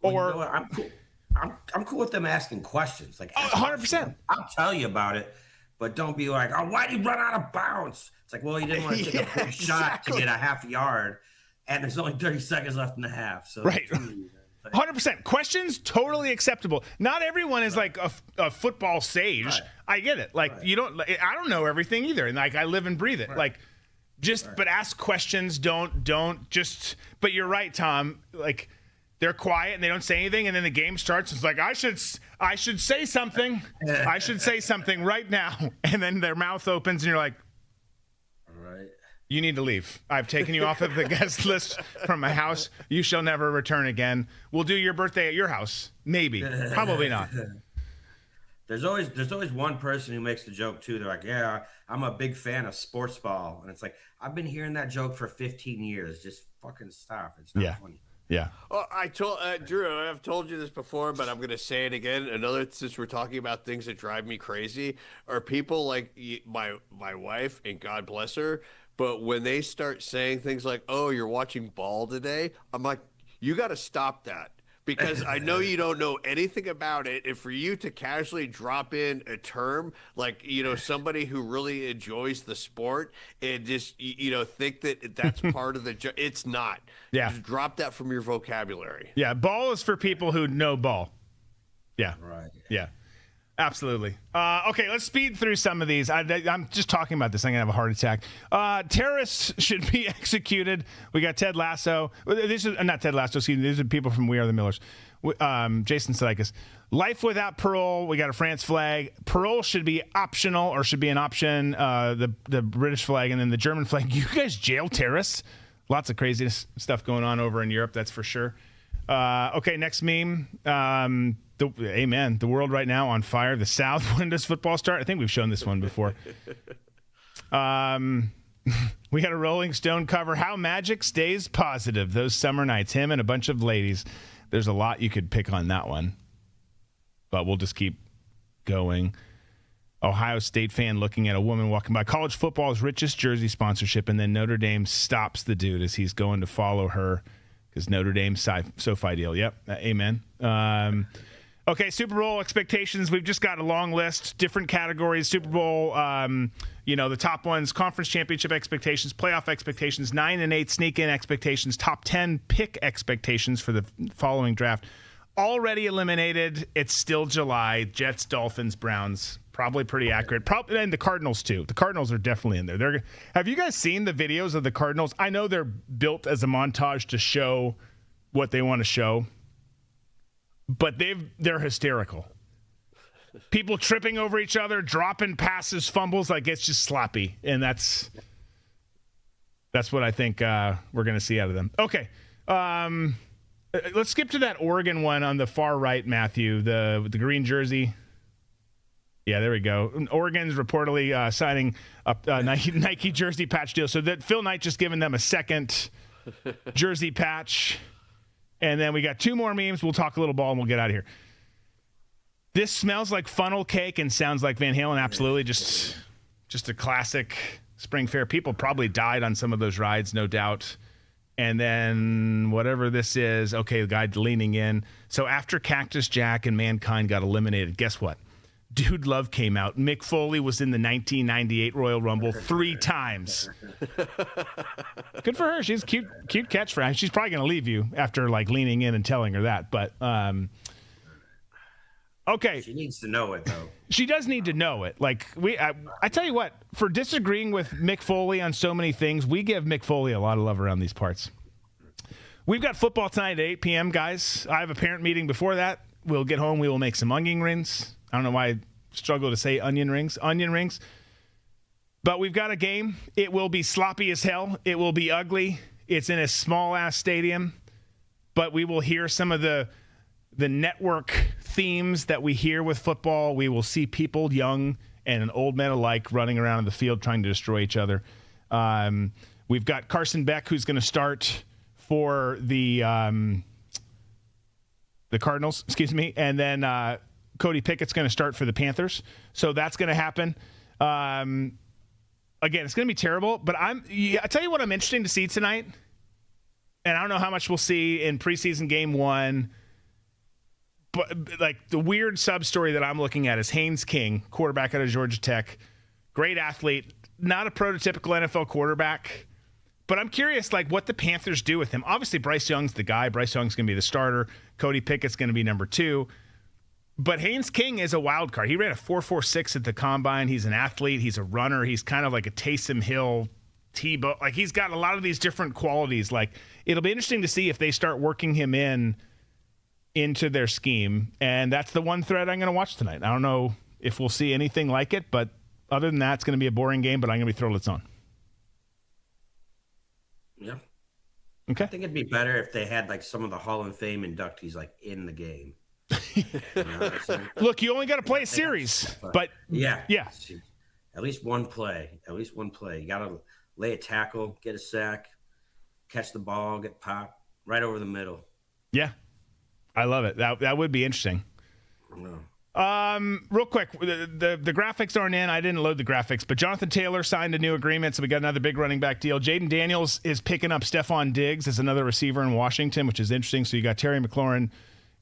S4: Or I'm cool. I'm cool with them asking questions.
S2: 100%.
S4: I'll tell you about it, but don't be like, oh, why'd he run out of bounds? It's well, you didn't want to take a big shot to get a half yard, and there's only 30 seconds left in the half. So
S2: right. 100%. Questions, totally acceptable. Not everyone is a football sage. Right. I get it. I don't know everything either. And I live and breathe it. Right. But ask questions. Don't just, but you're right, Tom. They're quiet and they don't say anything, and then the game starts. It's I should say something. I should say something right now. And then their mouth opens, and you're like, all right, you need to leave. I've taken you off of the guest list from my house. You shall never return again. We'll do your birthday at your house. Maybe. Probably not.
S4: There's always one person who makes the joke too. They're like, "Yeah, I'm a big fan of sports ball," and it's like, I've been hearing that joke for 15 years. Just fucking stop. It's not funny.
S2: Yeah.
S3: Oh, I told Drew, I've told you this before, but I'm going to say it again. Since we're talking about things that drive me crazy, are people like my wife, and God bless her, but when they start saying things like, "Oh, you're watching ball today," I'm like, you got to stop that. Because I know you don't know anything about it, and for you to casually drop in a term like, somebody who really enjoys the sport and just, think that that's part of the it's not.
S2: Yeah.
S3: Just drop that from your vocabulary.
S2: Yeah. Ball is for people who know ball. Yeah.
S4: Right.
S2: Yeah. Absolutely. Okay, let's speed through some of these. I'm just talking about this. I'm going to have a heart attack. Terrorists should be executed. We got Ted Lasso. This is not Ted Lasso. Excuse me. These are people from We Are the Millers. Jason Sudeikis. Life without parole. We got a France flag. Parole should be optional or should be an option. The British flag and then the German flag. You guys jail terrorists? Lots of craziness stuff going on over in Europe, that's for sure. Okay, next meme. Amen. The world right now on fire. The South. When does football start? I think we've shown this one before. We got a Rolling Stone cover. How magic stays positive those summer nights. Him and a bunch of ladies. There's a lot you could pick on that one, but we'll just keep going. Ohio State fan looking at a woman walking by. College football's richest jersey sponsorship, and then Notre Dame stops the dude as he's going to follow her because Notre Dame's SoFi deal. Yep. Amen. Okay, Super Bowl expectations. We've just got a long list, different categories. Super Bowl, the top ones, conference championship expectations, playoff expectations, 9-8 sneak-in expectations, top 10 pick expectations for the following draft. Already eliminated. It's still July. Jets, Dolphins, Browns. Probably pretty accurate. And the Cardinals, too. The Cardinals are definitely in there. Have you guys seen the videos of the Cardinals? I know they're built as a montage to show what they want to show. But they're hysterical. People tripping over each other, dropping passes, fumbles, like it's just sloppy. And that's what I think we're going to see out of them. Okay. Let's skip to that Oregon one on the far right, Matthew, the green jersey. Yeah, there we go. Oregon's reportedly signing a Nike jersey patch deal. So that Phil Knight just giving them a second jersey patch. And then we got two more memes. We'll talk a little ball and we'll get out of here. This smells like funnel cake and sounds like Van Halen. Absolutely. Just a classic spring fair. People probably died on some of those rides, no doubt. And then whatever this is, okay, the guy leaning in. So after Cactus Jack and Mankind got eliminated, guess what? Dude Love came out. Mick Foley was in the 1998 Royal Rumble 3 times. Good for her. She's cute catch for her. She's probably going to leave you after like leaning in and telling her that. But okay.
S4: She needs to know it though.
S2: She does need to know it. Like I tell you what, for disagreeing with Mick Foley on so many things, we give Mick Foley a lot of love around these parts. We've got football tonight at 8 p.m., guys. I have a parent meeting before that. We'll get home. We will make some onion rings. I don't know why I struggle to say onion rings. But we've got a game. It will be sloppy as hell. It will be ugly. It's in a small-ass stadium. But we will hear some of the network themes that we hear with football. We will see people, young and old men alike, running around in the field trying to destroy each other. We've got Carson Beck, who's going to start for the Cardinals, and then Cody Pickett's going to start for the Panthers. So that's going to happen. Again, it's going to be terrible, but I tell you what I'm interesting to see tonight, and I don't know how much we'll see in preseason game 1, but like the weird sub-story that I'm looking at is Haynes King, quarterback out of Georgia Tech, great athlete, not a prototypical NFL quarterback, but I'm curious like what the Panthers do with him. Obviously, Bryce Young's the guy. Bryce Young's going to be the starter. Cody Pickett's going to be number 2. But Haynes King is a wild card. He ran a 4.46 at the combine. He's an athlete. He's a runner. He's kind of like a Taysom Hill, Tebow. Like he's got a lot of these different qualities. Like it'll be interesting to see if they start working him into their scheme. And that's the one thread I'm going to watch tonight. I don't know if we'll see anything like it, but other than that, it's going to be a boring game. But I'm going to be thrilled it's on.
S4: Yeah.
S2: Okay.
S4: I think it'd be better if they had like some of the Hall of Fame inductees like in the game.
S2: Look, you only got to play a series, but
S4: yeah.
S2: Yeah.
S4: At least one play. You got to lay a tackle, get a sack, catch the ball, get popped right over the middle.
S2: Yeah. I love it. That would be interesting.
S4: No.
S2: Real quick, the graphics aren't in. I didn't load the graphics, but Jonathan Taylor signed a new agreement, so we got another big running back deal. Jayden Daniels is picking up Stefon Diggs as another receiver in Washington, which is interesting. So you got Terry McLaurin.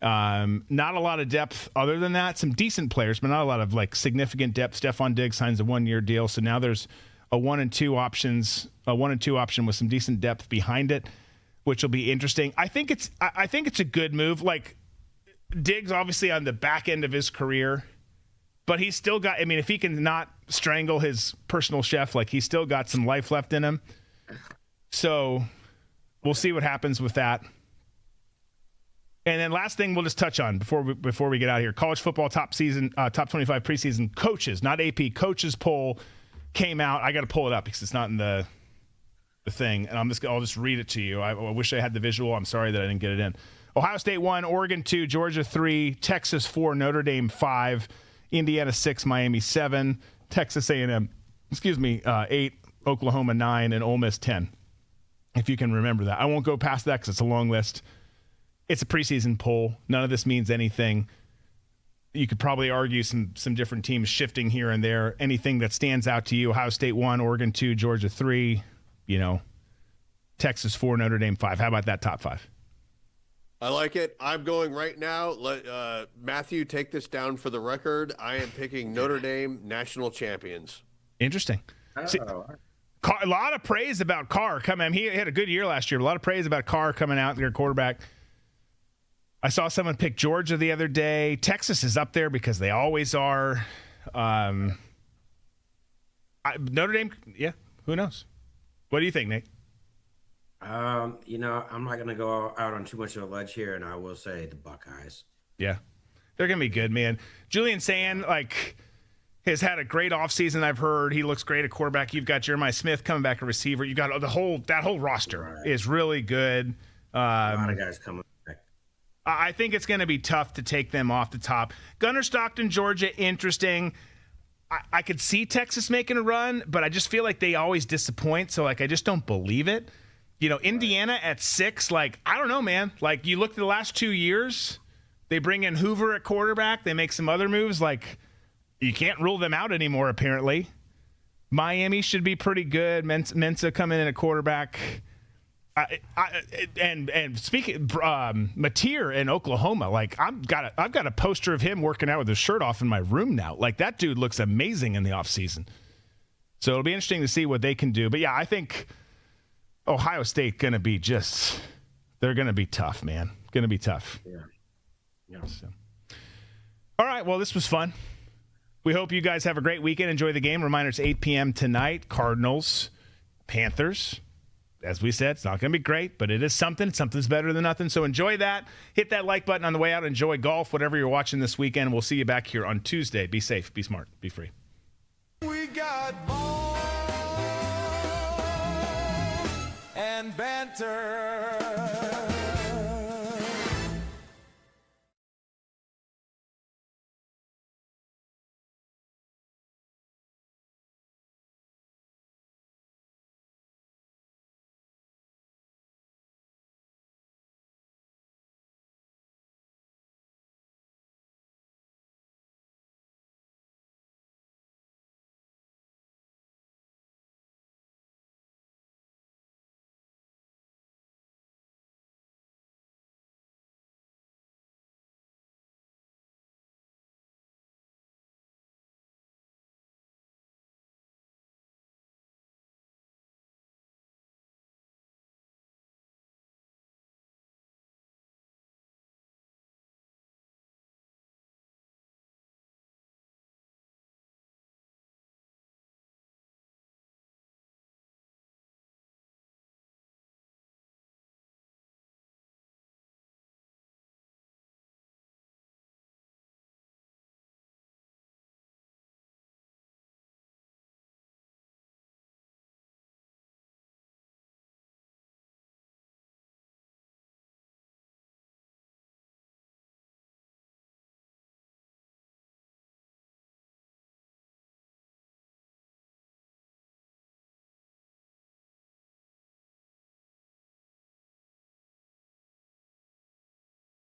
S2: Not a lot of depth other than that. Some decent players, but not a lot of like significant depth. Stefon Diggs signs a 1-year deal, so now there's a 1 and 2 option with some decent depth behind it, which will be interesting. I think it's a good move. Like, Diggs obviously on the back end of his career, but he's still got, I mean, if he can not strangle his personal chef, like he's still got some life left in him. So we'll see what happens with that. And then last thing we'll just touch on before we get out of here. College football top 25 preseason coaches, not AP, coaches poll came out. I got to pull it up because it's not in the thing. And I'll just read it to you. I wish I had the visual. I'm sorry that I didn't get it in. Ohio State 1, Oregon 2, Georgia 3, Texas 4, Notre Dame 5, Indiana 6, Miami 7, Texas A&M, 8, Oklahoma 9, and Ole Miss 10. If you can remember that. I won't go past that because it's a long list. It's a preseason poll. None of this means anything. You could probably argue some different teams shifting here and there. Anything that stands out to you, Ohio State 1, Oregon 2, Georgia 3, Texas 4, Notre Dame 5. How about that top 5?
S3: I like it. I'm going right now. Let Matthew take this down for the record. I am picking Notre Dame national champions.
S2: Interesting. See, a lot of praise about Carr coming. He had a good year last year. A lot of praise about Carr coming out, their quarterback. I saw someone pick Georgia the other day. Texas is up there because they always are. Notre Dame, yeah, who knows? What do you think, Nate?
S4: I'm not going to go out on too much of a ledge here, and I will say the Buckeyes.
S2: Yeah, they're going to be good, man. Julian Sand, has had a great offseason, I've heard. He looks great at quarterback. You've got Jeremiah Smith coming back a receiver. You got that whole roster is really good.
S4: A lot of guys coming back.
S2: I think it's going to be tough to take them off the top. Gunnar Stockton, Georgia, interesting. I could see Texas making a run, but I just feel like they always disappoint. So, I just don't believe it. Indiana at 6, I don't know, man. You look at the last 2 years, they bring in Hoover at quarterback. They make some other moves. You can't rule them out anymore, apparently. Miami should be pretty good. Mensa coming in at quarterback. And speaking, Mateer in Oklahoma, I've got a poster of him working out with his shirt off in my room now. That dude looks amazing in the offseason. So it'll be interesting to see what they can do. But yeah, I think Ohio State they're going to be tough, man. Going to be tough.
S4: Yeah.
S2: So. All right. Well, this was fun. We hope you guys have a great weekend. Enjoy the game. Reminder, it's 8 p.m. tonight. Cardinals, Panthers. As we said, it's not going to be great, but it is something. Something's better than nothing. So enjoy that. Hit that like button on the way out. Enjoy golf, whatever you're watching this weekend. We'll see you back here on Tuesday. Be safe. Be smart. Be free.
S1: We got balls and banter.